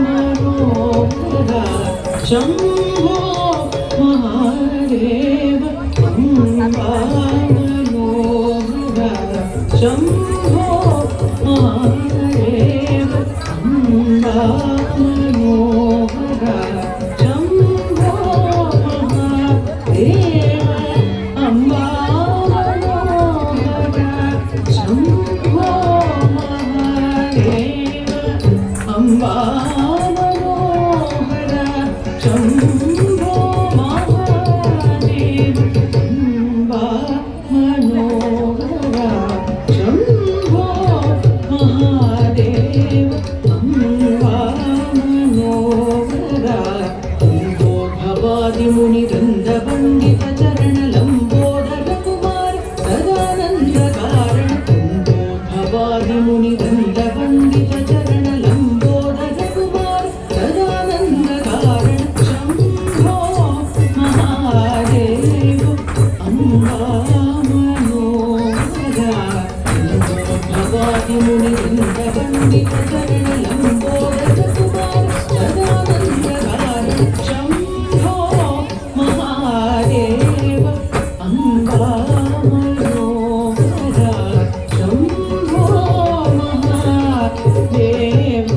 मनोहर शम्भो महादेव अम्बा मनोहर शम्भो महादेव अम्बा मनोहर शम्भो महादेव अम्बा मनोहर शम्भो महादेव अम्बा मनोहर शम्भो महादेव अम्बा मनोहर शम्भो महादेव अम्बा मनोहर लम्बोद्भवादि मुनिवृन्द वन्दित चरण लम्बोदर कुमार सदानन्द कारण लम्बोद्भवादि मुनिवृन्द वन्दित चरण लम्बोदर कुमार सदानन्द कारण शम्भो महादेव अम्बा मनोहर लम्बोद्भवादि मुनिवृन्द वन्दित चरण लम्बोदर कुमार सदानन्द कारण शम्भो महादेव अम्बा मनोहर शम्भो महादेव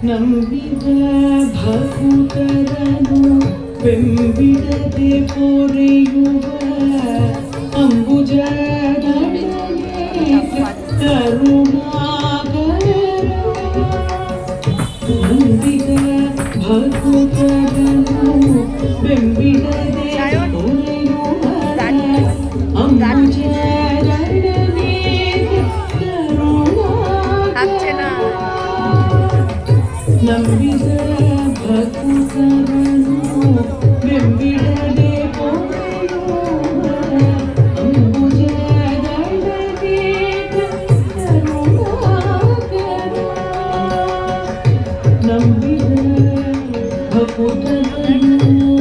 ನಂಬಿದ ಭಕ್ತರನು ಬೆಂಬಿಡದೆ ಪೊರೆಯುವ ಅಂಬುಜದಡನೆ ಕರುಣಾಕರ ನಂಬಿದ ಭಕ್ತರನು ಬೆಂಬಿಡದೆ ಪೊರೆಯುವ ಅಂಬುಜದಡನೆ ಕರುಣಾಕರ ನಂಬಿದ ಭಕ್ತರನು ಬೆಂಬಿಡದೆ ಪೊರೆಯುವ ಅಂಬುಜದಡನೆ ಕರುಣಾಕರ ನಂಬಿದ ಭಕ್ತರನು